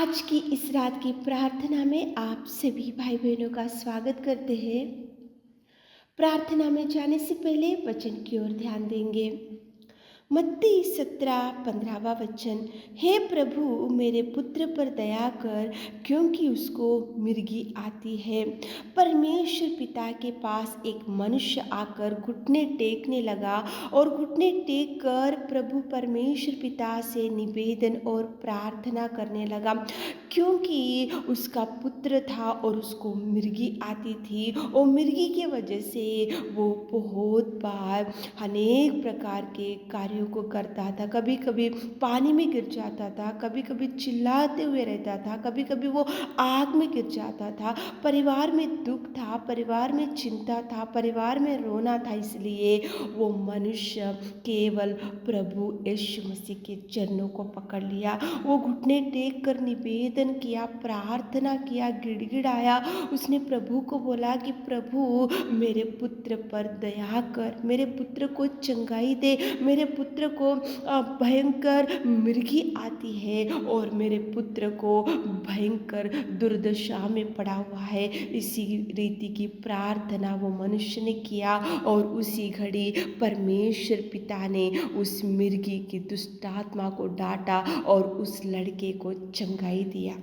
आज की इस रात की प्रार्थना में आप सभी भाई बहनों का स्वागत करते हैं। प्रार्थना में जाने से पहले वचन की ओर ध्यान देंगे। मत्ती 17:15 वचन। हे प्रभु मेरे पुत्र पर दया कर, क्योंकि उसको मिर्गी आती है। परमेश्वर पिता के पास एक मनुष्य आकर घुटने टेकने लगा और घुटने टेक कर प्रभु परमेश्वर पिता से निवेदन और प्रार्थना करने लगा, क्योंकि उसका पुत्र था और उसको मिर्गी आती थी और मिर्गी के वजह से वो बहुत बार अनेक प्रकार के कार्यों को करता था। कभी कभी पानी में गिर जाता था, कभी कभी चिल्लाते हुए रहता था, कभी कभी वो आग में गिर जाता था। परिवार में दुख था, परिवार में चिंता था, परिवार में रोना था। इसलिए वो मनुष्य केवल प्रभु यीशु मसीह के चरणों को पकड़ लिया। वो घुटने टेक कर निवेदन किया, प्रार्थना किया, गिड़गिड़ाया। उसने प्रभु को बोला कि प्रभु मेरे पुत्र पर दया कर, मेरे पुत्र को चंगाई दे, मेरे पुत्र को भयंकर मिर्गी आती है और मेरे पुत्र को भयंकर दुर्दशा में पड़ा हुआ है। इसी रीति की प्रार्थना वो मनुष्य ने किया और उसी घड़ी परमेश्वर पिता ने उस मिर्गी की दुष्ट आत्मा को डांटा और उस लड़के को चंगाई दिया।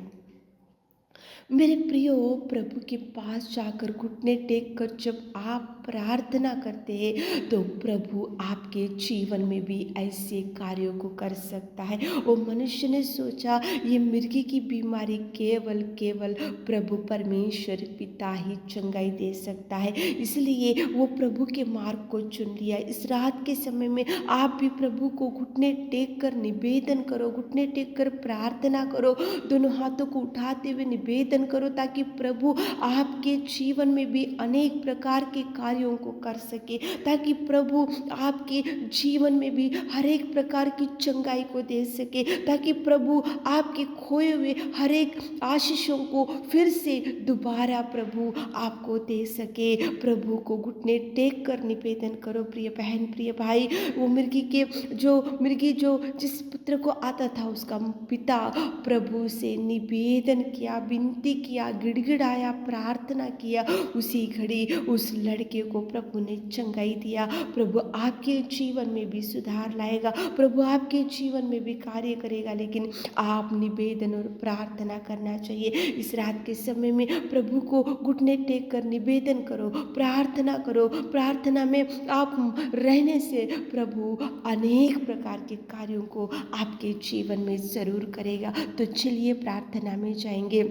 मेरे प्रियो, प्रभु के पास जाकर घुटने टेक कर जब आप प्रार्थना करते हैं तो प्रभु आपके जीवन में भी ऐसे कार्यों को कर सकता है। वो मनुष्य ने सोचा ये मिर्गी की बीमारी केवल केवल प्रभु परमेश्वर पिता ही चंगाई दे सकता है, इसलिए वो प्रभु के मार्ग को चुन लिया। इस रात के समय में आप भी प्रभु को घुटने टेक कर निवेदन करो, घुटने टेक कर प्रार्थना करो, दोनों हाथों को उठाते हुए निवेदन करो, ताकि प्रभु आपके जीवन में भी अनेक प्रकार के कार्यों को कर सके, ताकि प्रभु आपके जीवन में भी हर एक प्रकार की चंगाई को दे सके, ताकि प्रभु आपके खोए हुए हर एक आशीषों को फिर से दोबारा प्रभु आपको दे सके। प्रभु को घुटने टेक कर निवेदन करो प्रिय बहन, प्रिय भाई। वो मिर्गी जो जिस पुत्र को आता था, उसका पिता प्रभु से निवेदन किया, विनती किया, गिड़गिड़ाया, प्रार्थना किया। उसी घड़ी उस लड़के को प्रभु ने चंगाई दिया। प्रभु आपके जीवन में भी सुधार लाएगा, प्रभु आपके जीवन में भी कार्य करेगा, लेकिन आप निवेदन और प्रार्थना करना चाहिए। इस रात के समय में प्रभु को घुटने टेक कर निवेदन करो, प्रार्थना करो। प्रार्थना में आप रहने से प्रभु अनेक प्रकार के कार्यों को आपके जीवन में ज़रूर करेगा। तो चलिए प्रार्थना में जाएंगे।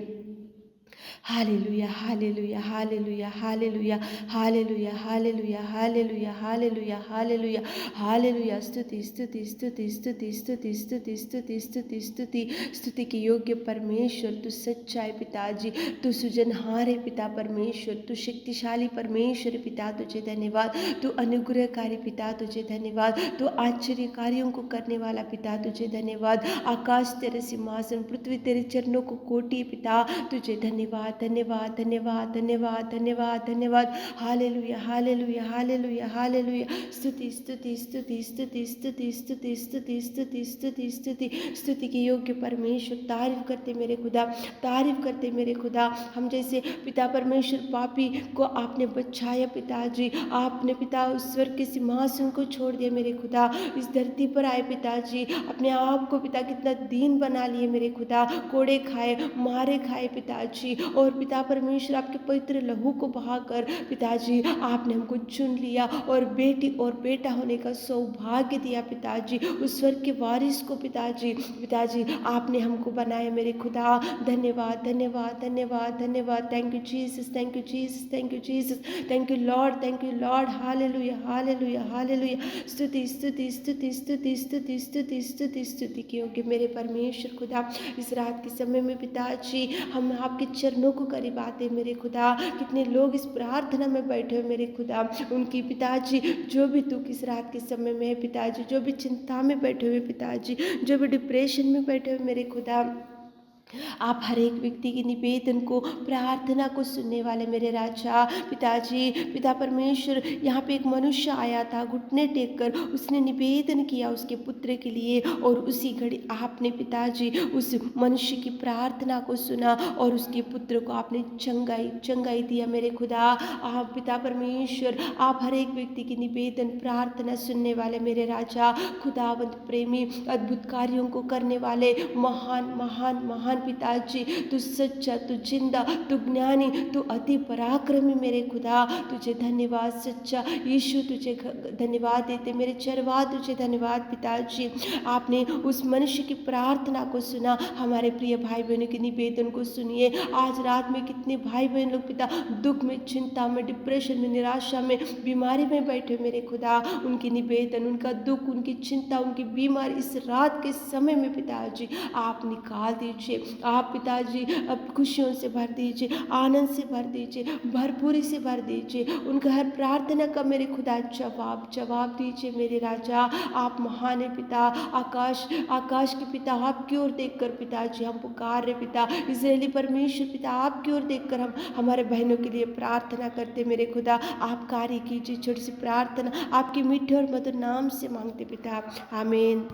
Hallelujah, hallelujah, hallelujah, hallelujah, hallelujah, hallelujah, hallelujah, hallelujah, hallelujah, hallelujah. स्तुति स्तुति स्तुति स्तुति स्तुति स्तुति स्तुति स्तुति स्तुति स्तुति के योग्य परमेश्वर, तू सच्चाई पिताजी, तू सुजनहार पिता परमेश्वर, तू शक्तिशाली परमेश्वर पिता, तुझे धन्यवाद। तू अनुग्रहकारी पिता, तुझे धन्यवाद। तू आश्चर्य कार्यों को करने वाला पिता, तुझे धन्यवाद। आकाश तेरे सिंहासन, पृथ्वी तेरे चरणों को कोटि पिता, तुझे धन्यवाद, धन्यवाद, धन्यवाद, धन्यवाद, धन्यवाद, धन्यवाद। Hallelujah, hallelujah, hallelujah, hallelujah. स्तुति स्तुति स्तुति स्तुति स्तुति स्तुति स्तुति स्तुति स्तुति स्तुति स्तुति के योग्य परमेश्वर, तारीफ करते मेरे खुदा, तारीफ करते मेरे खुदा। हम जैसे पिता परमेश्वर पापी को आपने बचाया पिताजी, आपने पिता उस स्वर्ग के सिंहासन को छोड़ दिया मेरे खुदा, इस धरती पर आए पिताजी, अपने आप को पिता कितना दीन बना लिए मेरे खुदा, कोड़े खाए, मारे खाए पिताजी, और पिता परमेश्वर आपके पवित्र लहू को बहाकर पिताजी आपने हमको चुन लिया और बेटी और बेटा होने का सौभाग्य दिया पिताजी। उस स्वर्ग के वारिस को पिताजी आपने हमको बनाया मेरे खुदा। धन्यवाद, धन्यवाद, धन्यवाद, धन्यवाद। Thank you Jesus, thank you Jesus, thank you Jesus, thank you Lord, thank you Lord. Hallelujah, hallelujah, hallelujah. स्तुति स्तुति स्तुति स्तुति स्तुति स्तुति स्तुति स्तुति के योग्य मेरे परमेश्वर खुदा, इस रात के समय में पिताजी हम आपके चरणों को करीब आते मेरे खुदा। कितने लोग इस प्रार्थना में बैठे हुए मेरे खुदा, उनकी पिताजी जो भी दुख इस रात के समय में है पिताजी, जो भी चिंता में बैठे हुए पिताजी, जो भी डिप्रेशन में बैठे हुए मेरे खुदा, आप हर एक व्यक्ति के निवेदन को, प्रार्थना को सुनने वाले मेरे राजा पिताजी, पिता परमेश्वर। यहाँ पे एक मनुष्य आया था, घुटने टेक कर उसने निवेदन किया उसके पुत्र के लिए, और उसी घड़ी आपने पिताजी उस मनुष्य की प्रार्थना को सुना और उसके पुत्र को आपने चंगाई चंगाई दिया मेरे खुदा। आप पिता परमेश्वर, आप हर एक व्यक्ति की निवेदन प्रार्थना सुनने वाले मेरे राजा, खुदावंत प्रेमी, अद्भुत कार्यों को करने वाले महान महान महान पिताजी, तू सच्चा, तू जिंदा, तू ज्ञानी, तू अति पराक्रमी मेरे खुदा। तुझे धन्यवाद सच्चा यीशु, तुझे धन्यवाद देते मेरे चरवा, तुझे धन्यवाद पिताजी। आपने उस मनुष्य की प्रार्थना को सुना, हमारे प्रिय भाई बहनों के निवेदन को सुनिए। आज रात में कितने भाई बहन लोग पिता दुख में, चिंता में, डिप्रेशन में, निराशा में, बीमारी में बैठे मेरे खुदा, उनकी निवेदन, उनका दुख, उनकी चिंता, उनकी बीमारी इस रात के समय में पिताजी आप निकाल दीजिए। आप पिताजी अब खुशियों से भर दीजिए, आनंद से भर दीजिए, भरपूरी से भर दीजिए। उनका हर प्रार्थना का मेरे खुदा जवाब दीजिए मेरे राजा। आप महान है पिता, आकाश के पिता, आपकी ओर देखकर पिताजी हम पुकार रहे पिता। इस्राएली परमेश्वर पिता, आपकी ओर देखकर हम हमारे बहनों के लिए प्रार्थना करते मेरे खुदा। आप कार्य कीजिए, छोटी सी प्रार्थना आपके मीठे और मधुर नाम से मांगते पिता, आमीन।